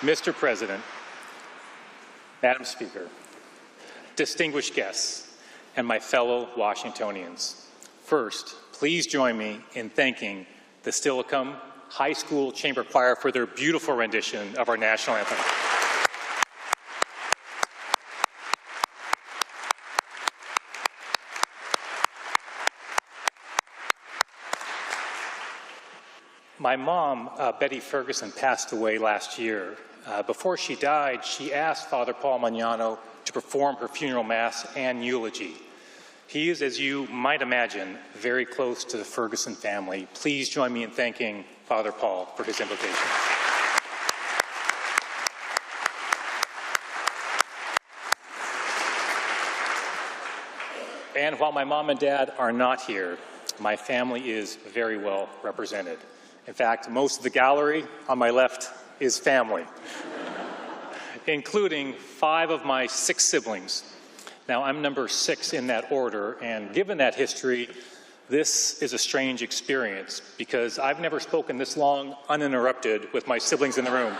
Mr. President, Madam Speaker, distinguished guests, and my fellow Washingtonians, first, please join me in thanking the Steilacoom High School Chamber Choir for their beautiful rendition of our national anthem. My mom, Betty Ferguson, passed away last year. Before she died, she asked Father Paul Magnano to perform her funeral mass and eulogy. He is, as you might imagine, very close to the Ferguson family. Please join me in thanking Father Paul for his invitation. And while my mom and dad are not here, my family is very well represented. In fact, most of the gallery on my left is family, including 5 of my 6 siblings. Now, I'm number 6 in that order, and given that history, this is a strange experience because I've never spoken this long uninterrupted with my siblings in the room.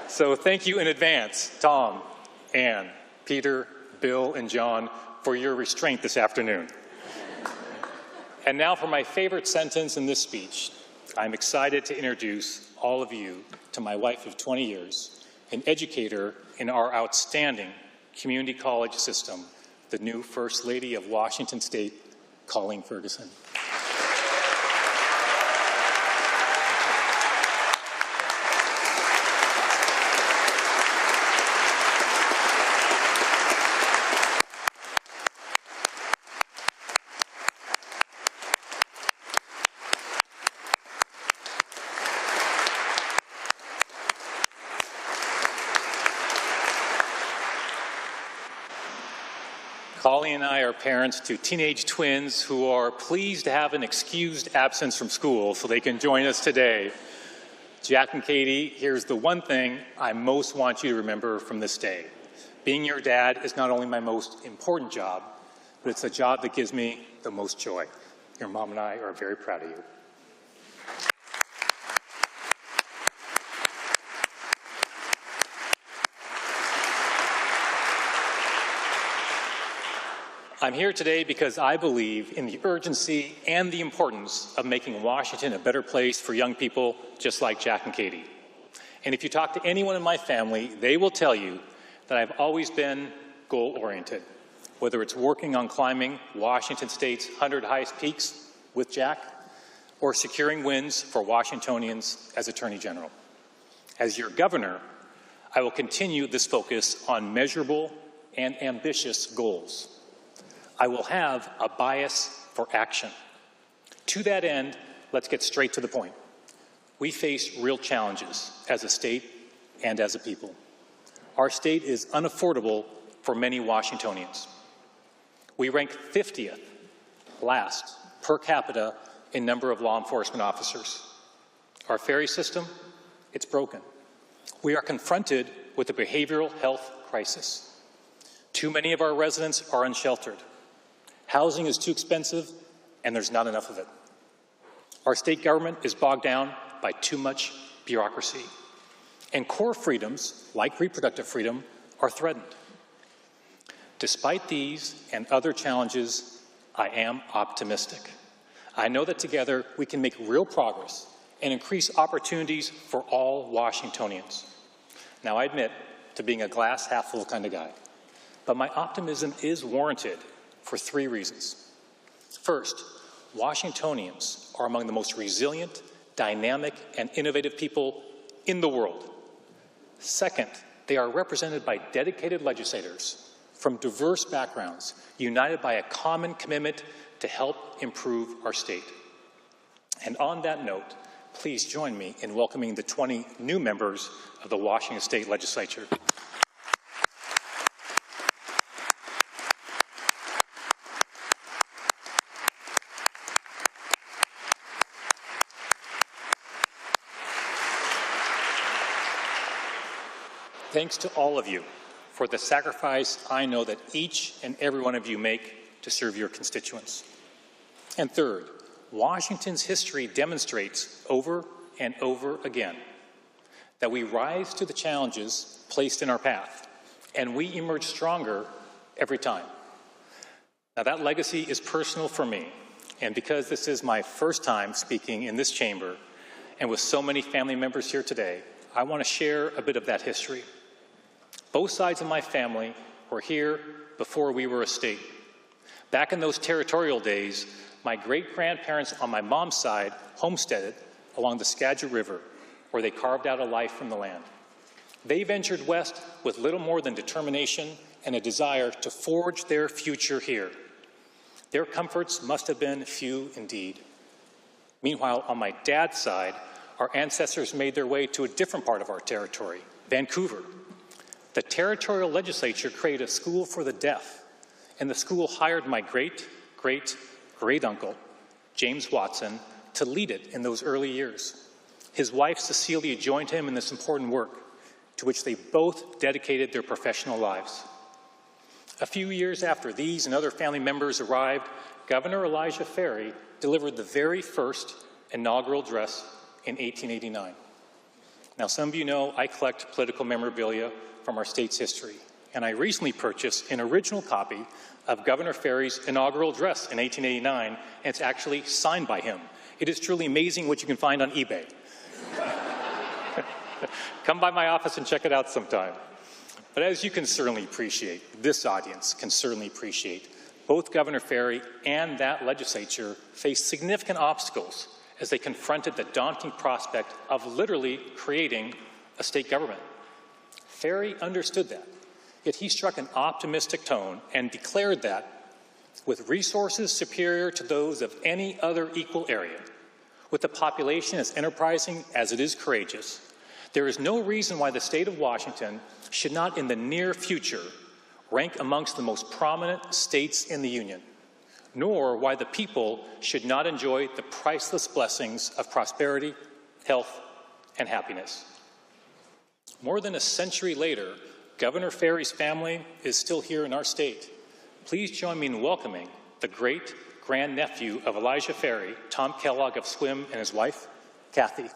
So thank you in advance, Tom, Ann, Peter, Bill, and John, for your restraint this afternoon. And now for my favorite sentence in this speech. I'm excited to introduce all of you to my wife of 20 years, an educator in our outstanding community college system, the new First Lady of Washington State, Colleen Ferguson. Colleen and I are parents to teenage twins who are pleased to have an excused absence from school so they can join us today. Jack and Katie, here's the one thing I most want you to remember from this day. Being your dad is not only my most important job, but it's a job that gives me the most joy. Your mom and I are very proud of you. I'm here today because I believe in the urgency and the importance of making Washington a better place for young people just like Jack and Katie. And if you talk to anyone in my family, they will tell you that I've always been goal-oriented, whether it's working on climbing Washington State's 100 highest peaks with Jack or securing wins for Washingtonians as Attorney General. As your governor, I will continue this focus on measurable and ambitious goals. I will have a bias for action. To that end, let's get straight to the point. We face real challenges as a state and as a people. Our state is unaffordable for many Washingtonians. We rank 50th, last, per capita in number of law enforcement officers. Our ferry system, it's broken. We are confronted with a behavioral health crisis. Too many of our residents are unsheltered. Housing is too expensive, and there's not enough of it. Our state government is bogged down by too much bureaucracy. And core freedoms, like reproductive freedom, are threatened. Despite these and other challenges, I am optimistic. I know that together we can make real progress and increase opportunities for all Washingtonians. Now, I admit to being a glass half full kind of guy, but my optimism is warranted for 3 reasons. First, Washingtonians are among the most resilient, dynamic, and innovative people in the world. Second, they are represented by dedicated legislators from diverse backgrounds, united by a common commitment to help improve our state. And on that note, please join me in welcoming the 20 new members of the Washington State Legislature. Thanks to all of you for the sacrifice I know that each and every one of you make to serve your constituents. And third, Washington's history demonstrates over and over again that we rise to the challenges placed in our path, and we emerge stronger every time. Now, that legacy is personal for me, and because this is my first time speaking in this chamber, and with so many family members here today, I want to share a bit of that history. Both sides of my family were here before we were a state. Back in those territorial days, my great-grandparents on my mom's side homesteaded along the Skagit River, where they carved out a life from the land. They ventured west with little more than determination and a desire to forge their future here. Their comforts must have been few indeed. Meanwhile, on my dad's side, our ancestors made their way to a different part of our territory, Vancouver. The territorial legislature created a school for the deaf, and the school hired my great-great-great-uncle, James Watson, to lead it in those early years. His wife, Cecilia, joined him in this important work, to which they both dedicated their professional lives. A few years after these and other family members arrived, Governor Elijah Ferry delivered the very first inaugural address in 1889. Now, some of you know I collect political memorabilia from our state's history, and I recently purchased an original copy of Governor Ferry's inaugural address in 1889, and it's actually signed by him. It is truly amazing what you can find on eBay. Come by my office and check it out sometime. But as you can certainly appreciate, this audience can certainly appreciate, both Governor Ferry and that legislature faced significant obstacles as they confronted the daunting prospect of literally creating a state government. Ferry understood that, yet he struck an optimistic tone and declared that, with resources superior to those of any other equal area, with a population as enterprising as it is courageous, there is no reason why the state of Washington should not in the near future rank amongst the most prominent states in the Union, nor why the people should not enjoy the priceless blessings of prosperity, health, and happiness. More than a century later, Governor Ferry's family is still here in our state. Please join me in welcoming the great-grandnephew of Elijah Ferry, Tom Kellogg of Swim, and his wife, Kathy.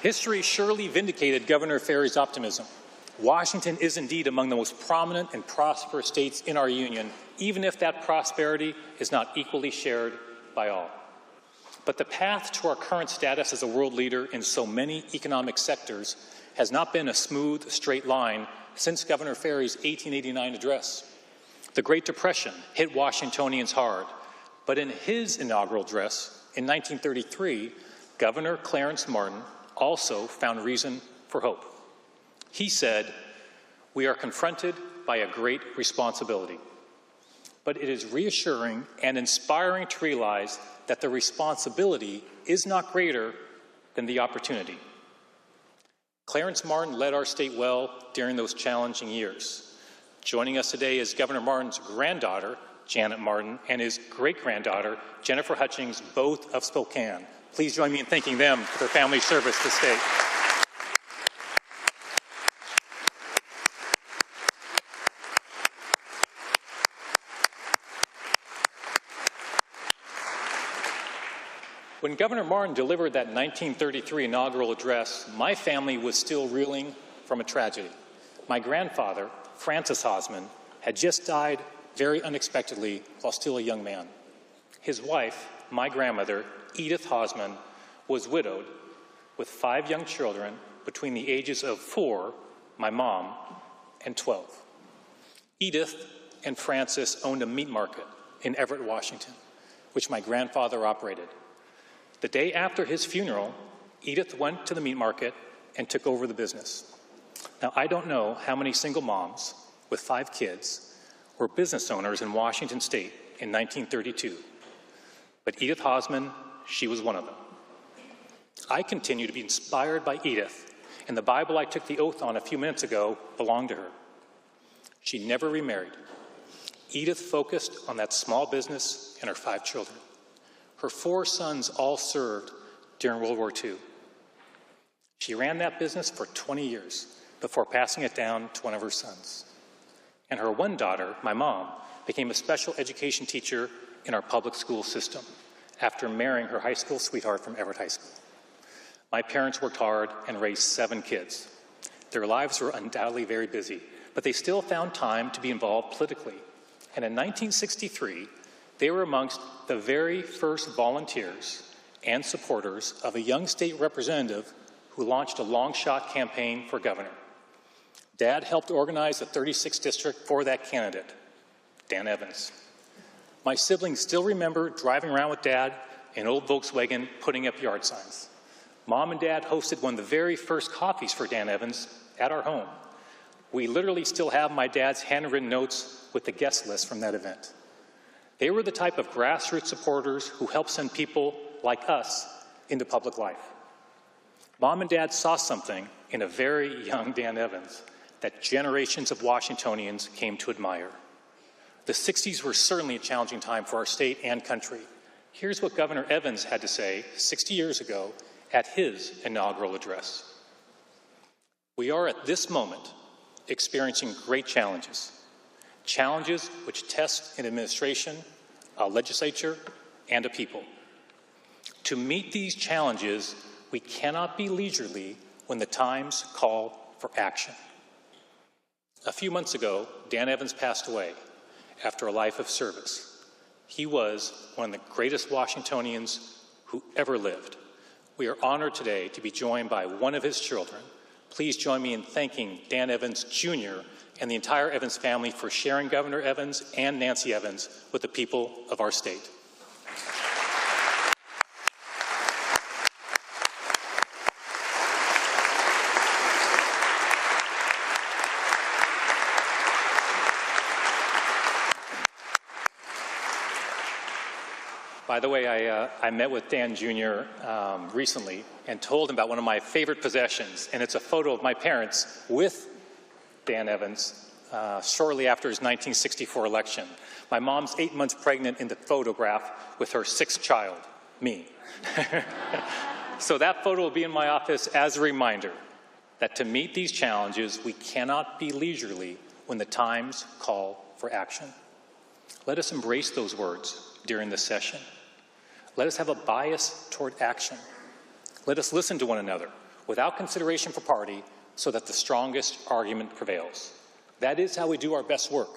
History surely vindicated Governor Ferry's optimism. Washington is indeed among the most prominent and prosperous states in our union, even if that prosperity is not equally shared by all. But the path to our current status as a world leader in so many economic sectors has not been a smooth, straight line since Governor Ferry's 1889 address. The Great Depression hit Washingtonians hard, but in his inaugural address in 1933, Governor Clarence Martin also found reason for hope. He said, "We are confronted by a great responsibility, but it is reassuring and inspiring to realize that the responsibility is not greater than the opportunity." Clarence Martin led our state well during those challenging years. Joining us today is Governor Martin's granddaughter, Janet Martin, and his great-granddaughter, Jennifer Hutchings, both of Spokane. Please join me in thanking them for their family service to the state. When Governor Martin delivered that 1933 inaugural address, my family was still reeling from a tragedy. My grandfather, Francis Hosman, had just died very unexpectedly while still a young man. His wife, my grandmother, Edith Hosman, was widowed with 5 young children between the ages of 4, my mom, and 12. Edith and Francis owned a meat market in Everett, Washington, which my grandfather operated. The day after his funeral, Edith went to the meat market and took over the business. Now, I don't know how many single moms with 5 kids were business owners in Washington state in 1932, but Edith Hosman, she was one of them. I continue to be inspired by Edith, and the Bible I took the oath on a few minutes ago belonged to her. She never remarried. Edith focused on that small business and her 5 children. Her 4 sons all served during World War II. She ran that business for 20 years before passing it down to one of her sons. And her one daughter, my mom, became a special education teacher in our public school system after marrying her high school sweetheart from Everett High School. My parents worked hard and raised 7 kids. Their lives were undoubtedly very busy, but they still found time to be involved politically. And in 1963, they were amongst the very first volunteers and supporters of a young state representative who launched a long-shot campaign for governor. Dad helped organize the 36th district for that candidate, Dan Evans. My siblings still remember driving around with Dad in an old Volkswagen putting up yard signs. Mom and Dad hosted one of the very first coffees for Dan Evans at our home. We literally still have my dad's handwritten notes with the guest list from that event. They were the type of grassroots supporters who helped send people like us into public life. Mom and Dad saw something in a very young Dan Evans that generations of Washingtonians came to admire. The 60s were certainly a challenging time for our state and country. Here's what Governor Evans had to say 60 years ago at his inaugural address. We are at this moment experiencing great challenges, challenges which test an administration, a legislature, and a people. To meet these challenges, we cannot be leisurely when the times call for action. A few months ago, Dan Evans passed away after a life of service. He was one of the greatest Washingtonians who ever lived. We are honored today to be joined by one of his children. Please join me in thanking Dan Evans Jr. and the entire Evans family for sharing Governor Evans and Nancy Evans with the people of our state. By the way, I met with Dan Jr. Recently and told him about one of my favorite possessions, and it's a photo of my parents with Dan Evans shortly after his 1964 election. My mom's 8 months pregnant in the photograph with her 6th child, me. So that photo will be in my office as a reminder that to meet these challenges, we cannot be leisurely when the times call for action. Let us embrace those words during this session. Let us have a bias toward action. Let us listen to one another without consideration for party so that the strongest argument prevails. That is how we do our best work.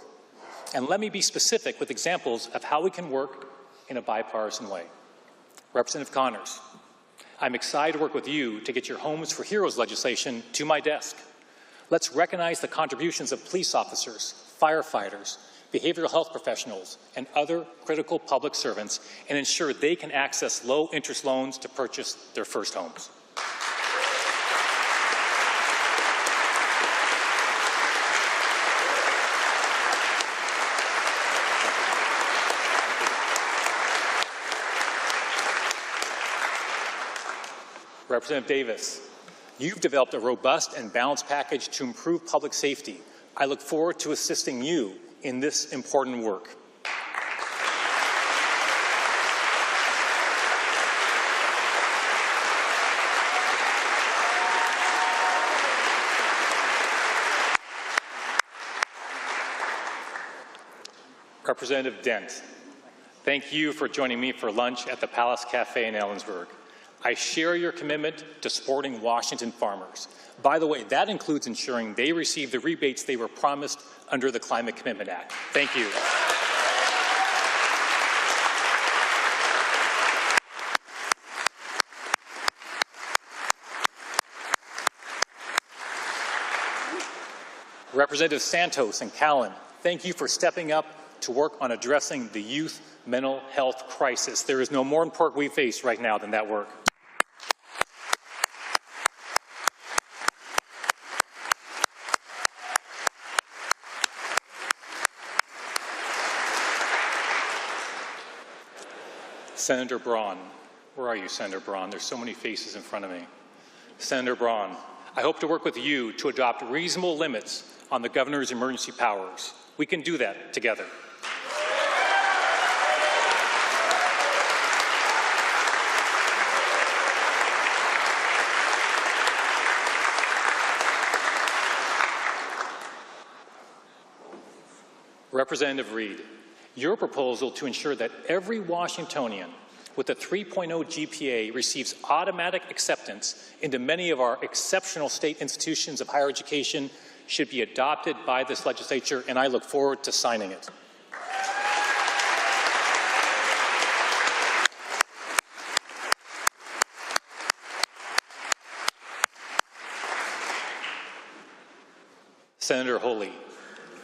And let me be specific with examples of how we can work in a bipartisan way. Representative Connors, I'm excited to work with you to get your Homes for Heroes legislation to my desk. Let's recognize the contributions of police officers, firefighters, behavioral health professionals, and other critical public servants and ensure they can access low-interest loans to purchase their first homes. Representative Davis, you've developed a robust and balanced package to improve public safety. I look forward to assisting you in this important work. Representative Dent, thank you for joining me for lunch at the Palace Cafe in Ellensburg. I share your commitment to supporting Washington farmers. By the way, that includes ensuring they receive the rebates they were promised under the Climate Commitment Act. Thank you. Representative Santos and Callan, thank you for stepping up to work on addressing the youth mental health crisis. There is no more important we face right now than that work. Senator Braun. Where are you, Senator Braun? There's so many faces in front of me. Senator Braun, I hope to work with you to adopt reasonable limits on the governor's emergency powers. We can do that together. Representative Reed, your proposal to ensure that every Washingtonian with a 3.0 GPA receives automatic acceptance into many of our exceptional state institutions of higher education should be adopted by this legislature, and I look forward to signing it. Senator Holy,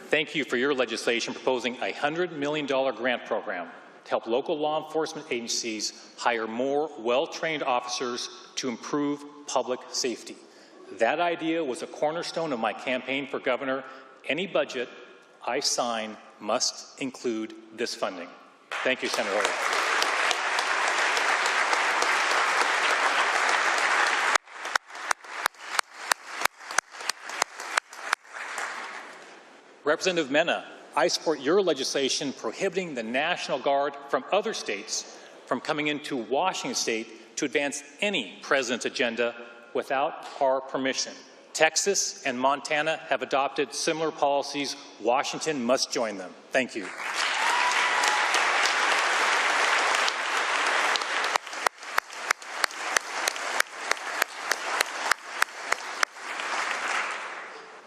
thank you for your legislation proposing a $100 million grant program to help local law enforcement agencies hire more well-trained officers to improve public safety. That idea was a cornerstone of my campaign for governor. Any budget I sign must include this funding. Thank you, Senator Holy. Representative Mena, I support your legislation prohibiting the National Guard from other states from coming into Washington State to advance any president's agenda without our permission. Texas and Montana have adopted similar policies. Washington must join them. Thank you.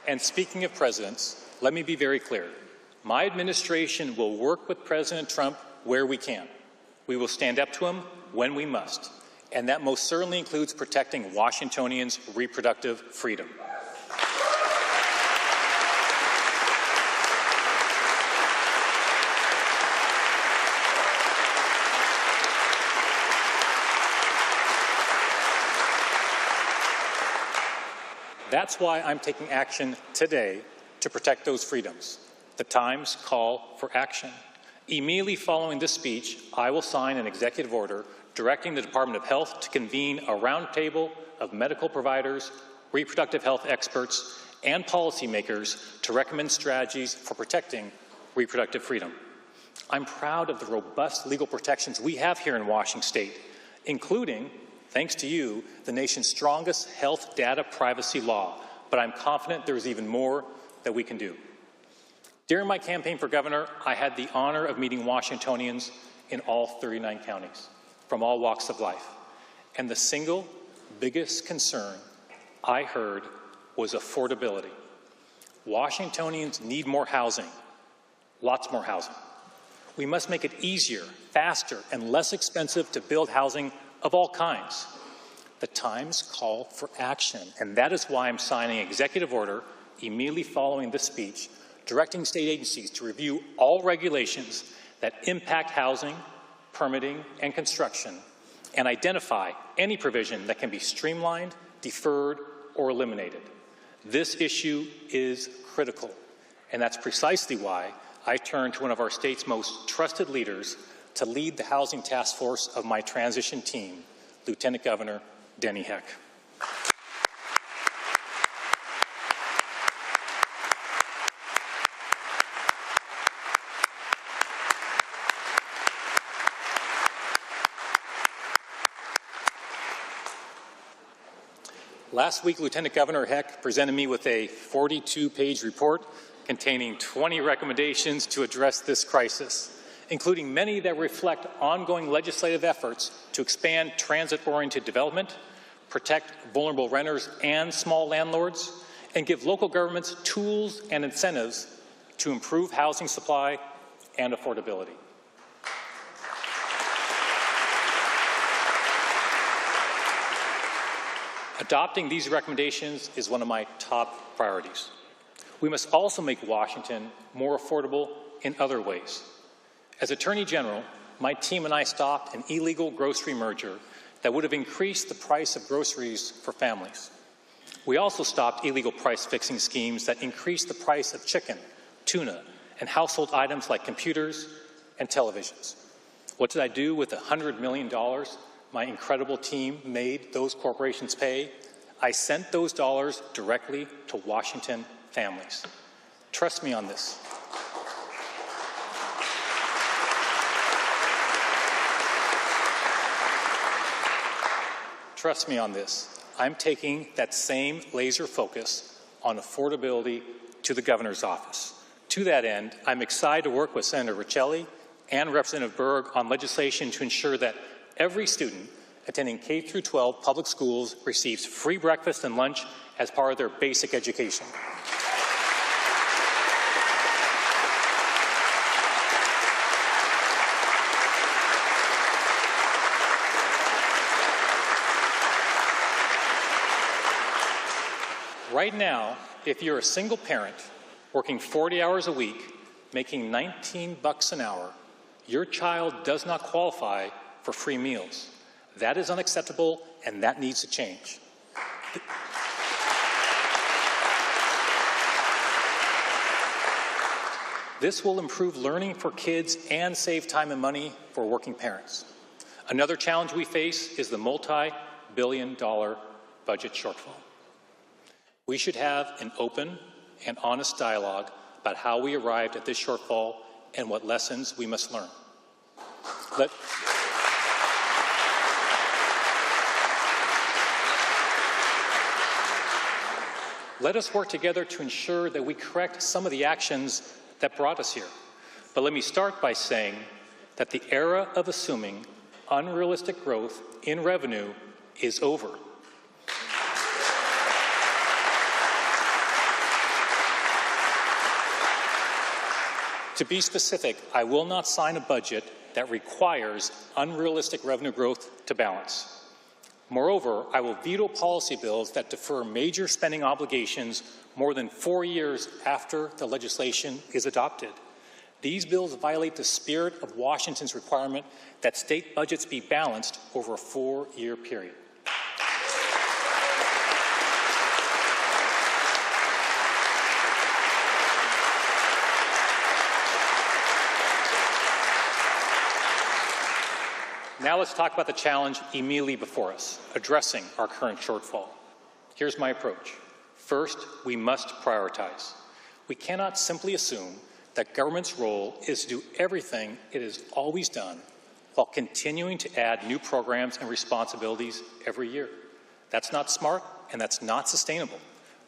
And speaking of presidents, let me be very clear. My administration will work with President Trump where we can. We will stand up to him when we must. And that most certainly includes protecting Washingtonians' reproductive freedom. That's why I'm taking action today to protect those freedoms. The times call for action. Immediately following this speech, I will sign an executive order directing the Department of Health to convene a roundtable of medical providers, reproductive health experts, and policymakers to recommend strategies for protecting reproductive freedom. I'm proud of the robust legal protections we have here in Washington State, including, thanks to you, the nation's strongest health data privacy law. But I'm confident there is even more that we can do. During my campaign for governor, I had the honor of meeting Washingtonians in all 39 counties, from all walks of life. And the single biggest concern I heard was affordability. Washingtonians need more housing, lots more housing. We must make it easier, faster, and less expensive to build housing of all kinds. The times call for action, and that is why I'm signing an executive order immediately following this speech, directing state agencies to review all regulations that impact housing, permitting, and construction, and identify any provision that can be streamlined, deferred, or eliminated. This issue is critical, and that's precisely why I turned to one of our state's most trusted leaders to lead the housing task force of my transition team, Lieutenant Governor Denny Heck. Last week, Lieutenant Governor Heck presented me with a 42-page report containing 20 recommendations to address this crisis, including many that reflect ongoing legislative efforts to expand transit-oriented development, protect vulnerable renters and small landlords, and give local governments tools and incentives to improve housing supply and affordability. Adopting these recommendations is one of my top priorities. We must also make Washington more affordable in other ways. As Attorney General, my team and I stopped an illegal grocery merger that would have increased the price of groceries for families. We also stopped illegal price-fixing schemes that increased the price of chicken, tuna, and household items like computers and televisions. What did I do with the $100 million my incredible team made those corporations pay? I sent those dollars directly to Washington families. Trust me on this. Trust me on this. I'm taking that same laser focus on affordability to the governor's office. To that end, I'm excited to work with Senator Riccelli and Representative Berg on legislation to ensure that every student attending K-12 public schools receives free breakfast and lunch as part of their basic education. Right now, if you're a single parent working 40 hours a week, making $19 an hour, your child does not qualify for free meals. That is unacceptable, and that needs to change. This will improve learning for kids and save time and money for working parents. Another challenge we face is the multi-billion-dollar budget shortfall. We should have an open and honest dialogue about how we arrived at this shortfall and what lessons we must learn. Let us work together to ensure that we correct some of the actions that brought us here. But let me start by saying that the era of assuming unrealistic growth in revenue is over. To be specific, I will not sign a budget that requires unrealistic revenue growth to balance. Moreover, I will veto policy bills that defer major spending obligations more than 4 years after the legislation is adopted. These bills violate the spirit of Washington's requirement that state budgets be balanced over a 4-year period. Now let's talk about the challenge immediately before us, addressing our current shortfall. Here's my approach. First, we must prioritize. We cannot simply assume that government's role is to do everything it has always done while continuing to add new programs and responsibilities every year. That's not smart, and that's not sustainable.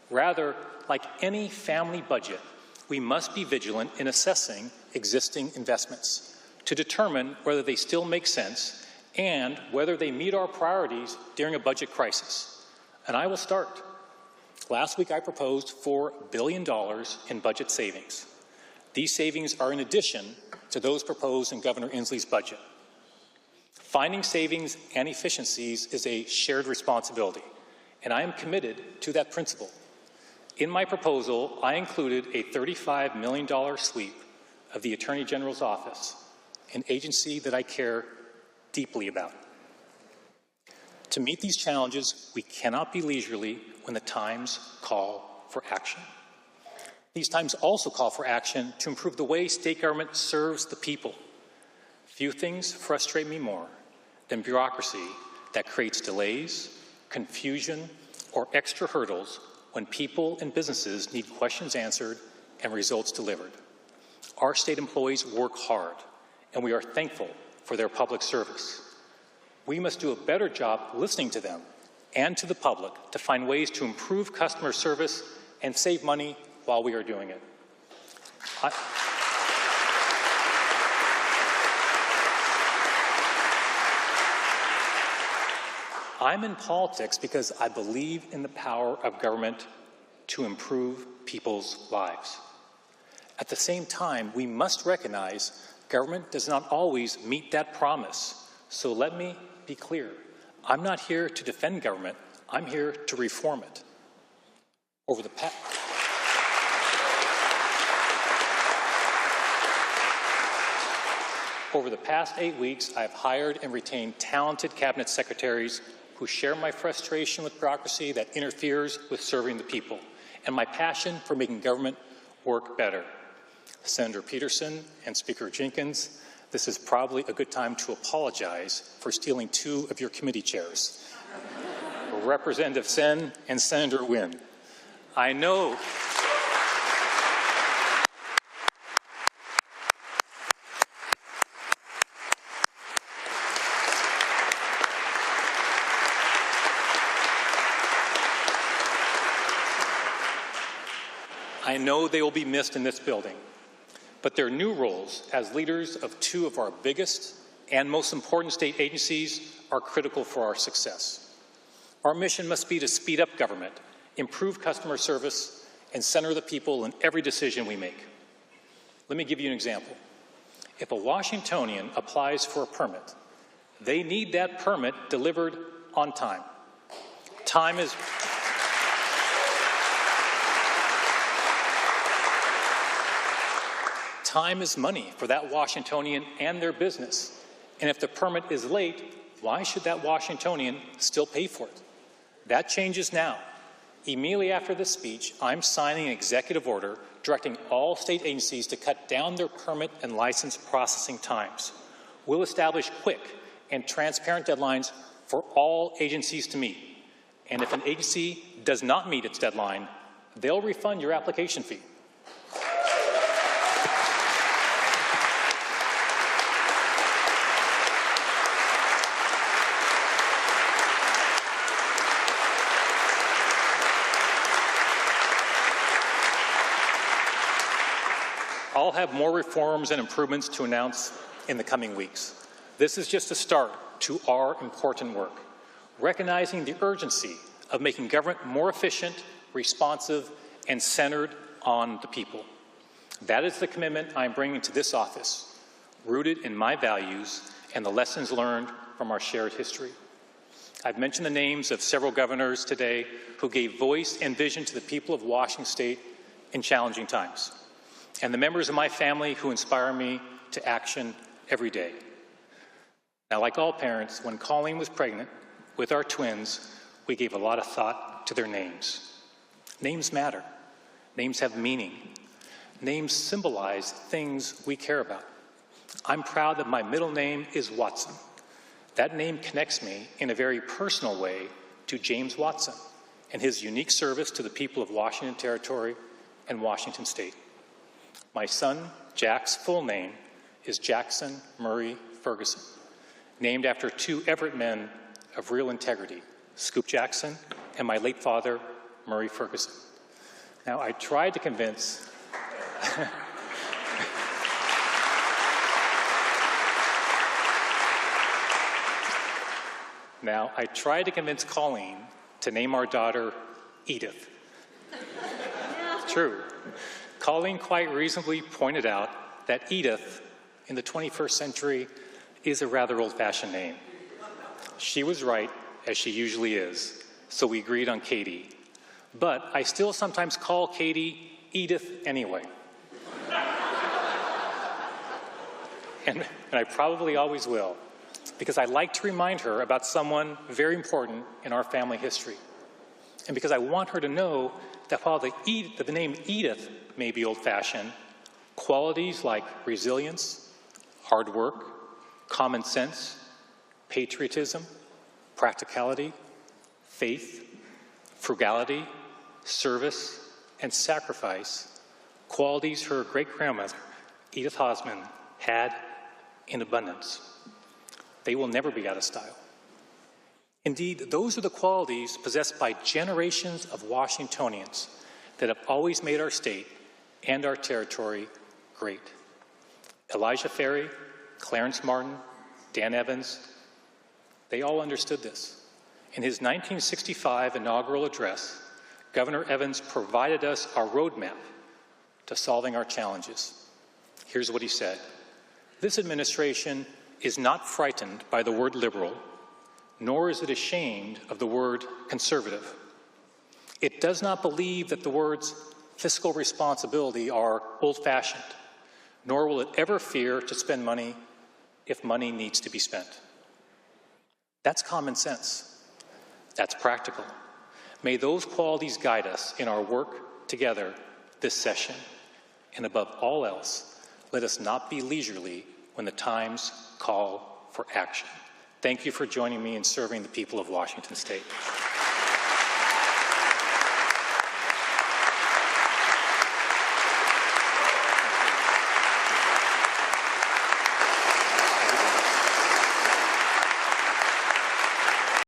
Rather, like any family budget, we must be vigilant in assessing existing investments to determine whether they still make sense and whether they meet our priorities during a budget crisis. And I will start. Last week I proposed $4 billion in budget savings. These savings are in addition to those proposed in Governor Inslee's budget. Finding savings and efficiencies is a shared responsibility, and I am committed to that principle. In my proposal, I included a $35 million sweep of the Attorney General's office, an agency that I care deeply about. To meet these challenges, we cannot be leisurely when the times call for action. These times also call for action to improve the way state government serves the people. Few things frustrate me more than bureaucracy that creates delays, confusion, or extra hurdles when people and businesses need questions answered and results delivered. Our state employees work hard, and we are thankful for their public service. We must do a better job listening to them and to the public to find ways to improve customer service and save money while we are doing it. I'm in politics because I believe in the power of government to improve people's lives. At the same time, we must recognize government does not always meet that promise. So let me be clear. I'm not here to defend government. I'm here to reform it. Over the past 8 weeks, I've hired and retained talented cabinet secretaries who share my frustration with bureaucracy that interferes with serving the people and my passion for making government work better. Senator Peterson and Speaker Jenkins, this is probably a good time to apologize for stealing 2 of your committee chairs. Representative Sen and Senator Wynn. I know they will be missed in this building. but their new roles as leaders of two of our biggest and most important state agencies are critical for our success. Our mission must be to speed up government, improve customer service, and center the people in every decision we make. Let me give you an example. If a Washingtonian applies for a permit, they need that permit delivered on time. Time is money for that Washingtonian and their business. And if the permit is late, why should that Washingtonian still pay for it? That changes now. Immediately after this speech, I'm signing an executive order directing all state agencies to cut down their permit and license processing times. We'll establish quick and transparent deadlines for all agencies to meet. And if an agency does not meet its deadline, they'll refund your application fee. I'll have more reforms and improvements to announce in the coming weeks. This is just a start to our important work, recognizing the urgency of making government more efficient, responsive, and centered on the people. That is the commitment I'm bringing to this office, rooted in my values and the lessons learned from our shared history. I've mentioned the names of several governors today who gave voice and vision to the people of Washington State in challenging times, and the members of my family who inspire me to action every day. Now, like all parents, when Colleen was pregnant with our twins, we gave a lot of thought to their names. Names matter. Names have meaning. Names symbolize things we care about. I'm proud that my middle name is Watson. That name connects me in a very personal way to James Watson and his unique service to the people of Washington Territory and Washington State. My son, Jack's full name is Jackson Murray Ferguson, named after two Everett men of real integrity, Scoop Jackson and my late father, Murray Ferguson. Now, I tried to convince Colleen to name our daughter Edith. True. Colleen quite reasonably pointed out that Edith in the 21st century is a rather old-fashioned name. She was right, as she usually is, so we agreed on Katie. But I still sometimes call Katie Edith anyway. and I probably always will, because I like to remind her about someone very important in our family history. And because I want her to know that while the name Edith may be old-fashioned, qualities like resilience, hard work, common sense, patriotism, practicality, faith, frugality, service, and sacrifice, qualities her great-grandmother, Edith Hosman, had in abundance. They will never be out of style. Indeed, those are the qualities possessed by generations of Washingtonians that have always made our state and our territory great. Elijah Ferry, Clarence Martin, Dan Evans, they all understood this. In his 1965 inaugural address, Governor Evans provided us our roadmap to solving our challenges. Here's what he said. This administration is not frightened by the word liberal, nor is it ashamed of the word conservative. It does not believe that the words fiscal responsibility are old-fashioned, nor will it ever fear to spend money if money needs to be spent. That's common sense. That's practical. May those qualities guide us in our work together this session. And above all else, let us not be leisurely when the times call for action. Thank you for joining me in serving the people of Washington State.